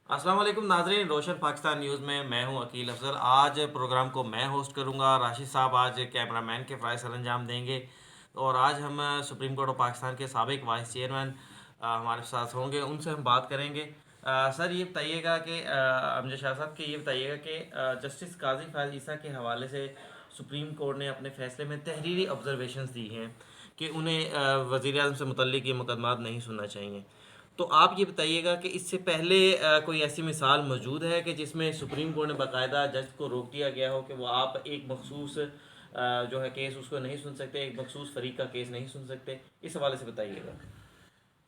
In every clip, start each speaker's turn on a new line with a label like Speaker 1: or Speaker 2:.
Speaker 1: अस्सलाम वालेकुम नाजरीन, रोशन पाकिस्तान न्यूज़ में मैं हूं अकील अफजल। आज प्रोग्राम को मैं होस्ट करूंगा। राशिद साहब आज कैमरामैन के फ़राइज़ सरअंजाम देंगे। और आज हम सुप्रीम कोर्ट ऑफ पाकिस्तान के साबिक वाइस चेयरमैन हमारे साथ होंगे, उनसे हम बात करेंगे। सर ये बताइएगा कि अमजद शाह साहब कि ये बताइएगा कि जस्टिस काजी फ़ाइज़ ईसा के हवाले से सुप्रीम कोर्ट ने अपने फ़ैसले में तहरीरी ऑब्जर्वेशंस दी हैं कि उन्हें वज़ीर आज़म से मुतल्लिक ये मुकदमात नहीं सुनना चाहिए। तो आप ये बताइएगा कि इससे पहले कोई ऐसी मिसाल मौजूद है कि जिसमें सुप्रीम कोर्ट ने बाकायदा जज को रोक दिया गया हो कि वो आप एक मखसूस जो है केस उसको नहीं सुन सकते, एक मखसूस फरीक का केस नहीं सुन सकते, इस हवाले से बताइएगा।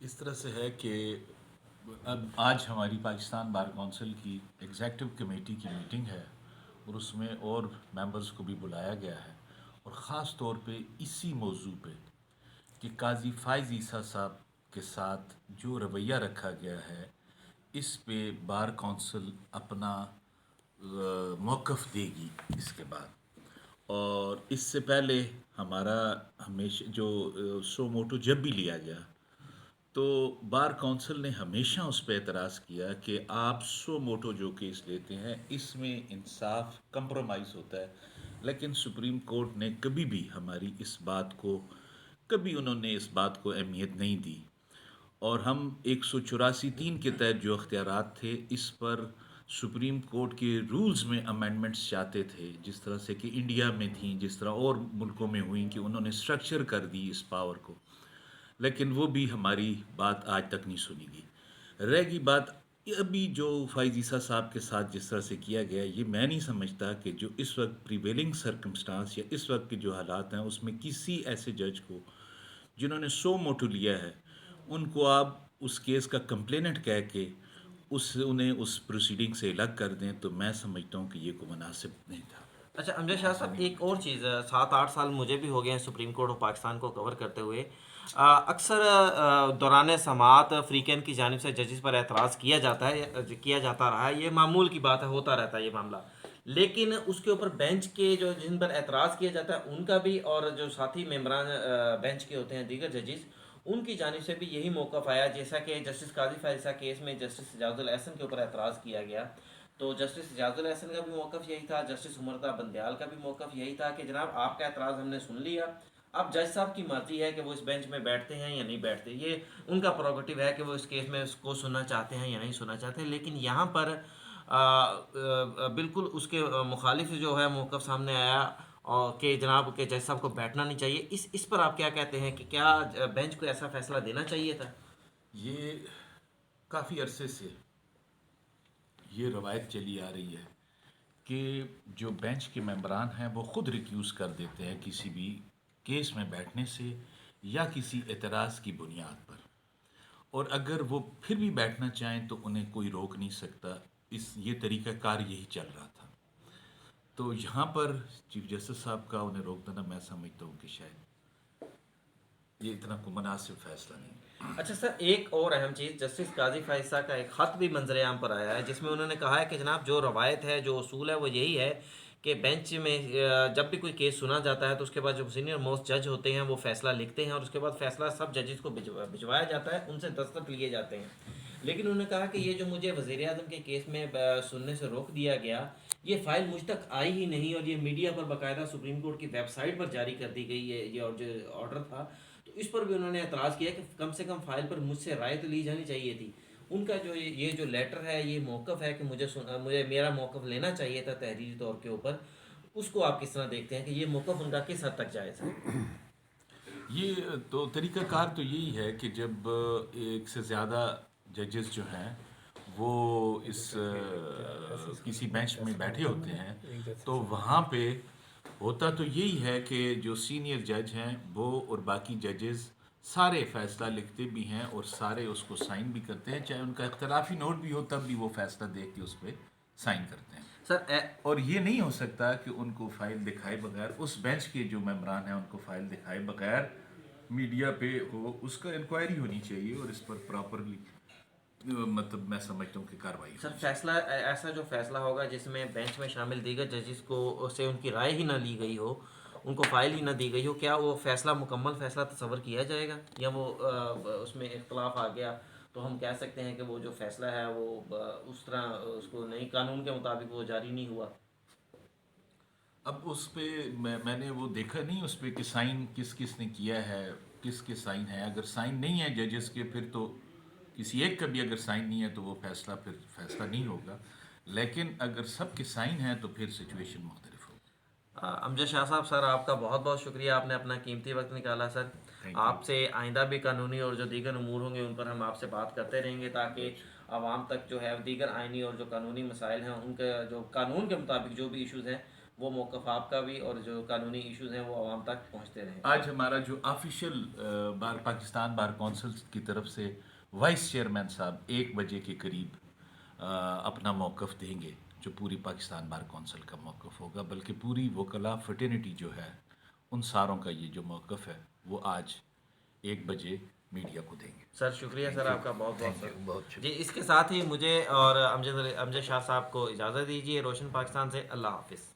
Speaker 2: इस तरह से है कि अब आज हमारी पाकिस्तान बार काउंसिल की एग्जेक्टिव कमेटी की मीटिंग है और उसमें और मेंबर्स को भी बुलाया गया है, और ख़ास तौर पे इसी मौजू पे कि काजी फ़ाइज़ ईसा साहब के साथ जो रवैया रखा गया है, इस पे बार काउंसिल अपना मौक़िफ़ देगी इसके बाद। और इससे पहले हमारा हमेशा जो सो मोटो जब भी लिया गया, तो बार काउंसिल ने हमेशा उस पर एतराज़ किया कि आप सो मोटो जो केस लेते हैं इसमें इंसाफ कंप्रोमाइज़ होता है। लेकिन सुप्रीम कोर्ट ने कभी भी हमारी इस बात को, कभी उन्होंने इस बात को अहमियत नहीं दी। और हम 184(3) के तहत जो अख्तियारात थे, इस पर सुप्रीम कोर्ट के रूल्स में अमेंडमेंट्स चाहते थे, जिस तरह से कि इंडिया में थी, जिस तरह और मुल्कों में हुई कि उन्होंने स्ट्रक्चर कर दी इस पावर को। लेकिन वो भी हमारी बात आज तक नहीं सुनी गई। रहेगी बात अभी जो फ़ाइज़ साहब के साथ जिस तरह से किया गया, ये मैं नहीं समझता कि जो इस वक्त प्रिवेलिंग सर्कमस्टांस या इस वक्त के जो हालात हैं उसमें किसी ऐसे जज को जिन्होंने सो मोटो लिया है, उनको आप उस केस का कंप्लेनेंट कह के उन्हें उस प्रोसीडिंग से अलग कर दें, तो मैं समझता हूँ कि ये को मुनासिब नहीं था।
Speaker 1: अच्छा अमजद शाह साहब, एक और चीज़, 7-8 साल मुझे भी हो गए हैं सुप्रीम कोर्ट ऑफ पाकिस्तान को कवर करते हुए। अक्सर दौरान समाअत फ़रीक़ैन की जानिब से जजेस पर एतराज़ किया जाता है, किया जाता रहा है, ये मामूल की बात है, होता रहता है ये मामला। लेकिन उसके ऊपर बेंच के जो जिन पर एतराज़ किया जाता है उनका भी, और जो साथी मेम्बरान बेंच के होते हैं दीगर जजेस, उनकी जानिब से भी यही मौक़िफ़ आया। जैसा कि जस्टिस काजी फ़ाइज़ा केस में जस्टिस एजाजुल एहसन के ऊपर एतराज़ किया गया, तो जस्टिस एजाजुल एहसन का भी मौक़िफ़ यही था, जस्टिस उमरता बंदयाल का भी मौक़िफ़ यही था कि जनाब आपका एतराज़ हमने सुन लिया, अब जज साहब की मर्ज़ी है कि वो इस बेंच में बैठते हैं या नहीं बैठते। ये उनका प्रोगेटिव है कि वो इस केस में उसको सुनना चाहते हैं या नहीं सुनना चाहते। लेकिन यहाँ पर बिल्कुल उसके मुखालिफ जो है मौक़िफ़ सामने आया, और कि जनाब के जज साहब को बैठना नहीं चाहिए। इस पर आप क्या कहते हैं कि क्या बेंच को ऐसा फ़ैसला देना चाहिए था?
Speaker 2: ये काफ़ी अरसे से ये रवायत चली आ रही है कि जो बेंच के मेंबरान हैं वो ख़ुद रिक्यूज़ कर देते हैं किसी भी केस में बैठने से या किसी एतराज़ की बुनियाद पर, और अगर वो फिर भी बैठना चाहें तो उन्हें कोई रोक नहीं सकता। ये तरीक़ाकार यही चल रहा था। तो यहाँ पर चीफ जस्टिस साहब का उन्हें रोक देना, मैं समझता हूँ कि शायद ये इतना को मुनासिब फ़ैसला नहीं।
Speaker 1: अच्छा सर, एक और अहम चीज़, जस्टिस काजी फ़ाइज़ा का एक ख़त भी मंजरेआम पर आया है जिसमें उन्होंने कहा है कि जनाब जो रवायत है, जो उसूल है, वो यही है कि बेंच में जब भी कोई केस सुना जाता है तो उसके बाद जो सीनियर मोस्ट जज होते हैं वो फ़ैसला लिखते हैं, और उसके बाद फ़ैसला सब जजेस को भिजवाया जाता है, उनसे दस्तखत लिए जाते हैं। लेकिन उन्होंने कहा कि ये जो मुझे वज़ीर आज़म के केस में सुनने से रोक दिया गया, ये फ़ाइल मुझ तक आई ही नहीं, और ये मीडिया पर बाकायदा सुप्रीम कोर्ट की वेबसाइट पर जारी कर दी गई है ये, और जो ऑर्डर था, तो इस पर भी उन्होंने एतराज़ किया कि कम से कम फ़ाइल पर मुझसे राय तो ली जानी चाहिए थी। उनका जो ये जो लेटर है, ये मौक़िफ़ है कि मुझे मेरा मौक़िफ़ लेना चाहिए था तहरीरी तौर के ऊपर, उसको आप किस तरह देखते हैं कि ये मौक़िफ़ उनका किस हद तक जायज़ है?
Speaker 2: ये तो तरीक़ाकार तो यही है कि जब एक से ज़्यादा जजेस जो हैं वो इस किसी बेंच में बैठे होते हैं, तो वहाँ पे होता तो यही है कि जो सीनियर जज हैं वो और बाकी जजेस सारे फ़ैसला लिखते भी हैं और सारे उसको साइन भी करते हैं, चाहे उनका इख्तलाफी नोट भी हो तब भी वो फ़ैसला देख के उस पर साइन करते हैं।
Speaker 1: सर
Speaker 2: और ये नहीं हो सकता कि उनको फ़ाइल दिखाए बगैर, उस बेंच के जो मेम्बरान हैं उनको फ़ाइल दिखाए बगैर मीडिया पे हो, उसका इंक्वायरी होनी चाहिए और इस पर प्रॉपरली मतलब मैं समझता हूँ कि कार्रवाई
Speaker 1: सर
Speaker 2: होनी चाहिए।
Speaker 1: फैसला ऐसा जो फैसला होगा जिसमें बेंच में शामिल दीगर जजेस को से उनकी राय ही ना ली गई हो, उनको फ़ाइल ही ना दी गई हो, क्या वो फ़ैसला मुकम्मल फ़ैसला तस्वर किया जाएगा, या वो उसमें इख्तलाफ आ गया تو ہم کہہ سکتے ہیں کہ وہ جو فیصلہ ہے وہ اس طرح اس کو نئی قانون کے مطابق وہ جاری نہیں ہوا؟
Speaker 2: اب اس پہ میں نے وہ دیکھا نہیں اس پہ کہ سائن کس کس نے کیا ہے، کس کے سائن ہے. اگر سائن نہیں ہے ججز کے پھر تو کسی ایک کا بھی اگر سائن نہیں ہے تو وہ فیصلہ پھر فیصلہ نہیں ہوگا، لیکن اگر سب کے سائن ہیں تو پھر سچویشن مختلف ہوگی.
Speaker 1: امجد شاہ صاحب، سر آپ کا بہت بہت شکریہ، آپ نے اپنا قیمتی وقت نکالا سر.
Speaker 2: Thank you.
Speaker 1: آپ سے آئندہ بھی قانونی اور جو دیگر امور ہوں گے ان پر ہم آپ سے بات کرتے رہیں گے، تاکہ عوام تک جو ہے دیگر آئینی اور جو قانونی مسائل ہیں ان کا جو قانون کے مطابق جو بھی ایشوز ہیں وہ موقف آپ کا بھی، اور جو قانونی ایشوز ہیں وہ عوام تک پہنچتے رہیں.
Speaker 2: آج ہمارا جو آفیشیل بار پاکستان بار کونسل کی طرف سے وائس چیئرمین صاحب 1 بجے کے قریب اپنا موقف دیں گے، جو پوری پاکستان بار کونسل کا موقف ہوگا، بلکہ پوری وکلا فٹرنیٹی جو ہے ان ساروں کا یہ جو موقف ہے وہ آج 1 بجے میڈیا کو دیں گے.
Speaker 1: سر شکریہ سر آپ کا بہت بہت
Speaker 2: تھینک
Speaker 1: سر.
Speaker 2: یو، بہت شکریہ.
Speaker 1: جی، اس کے ساتھ ہی مجھے اور امجد شاہ صاحب کو اجازت دیجیے. روشن پاکستان سے اللہ حافظ.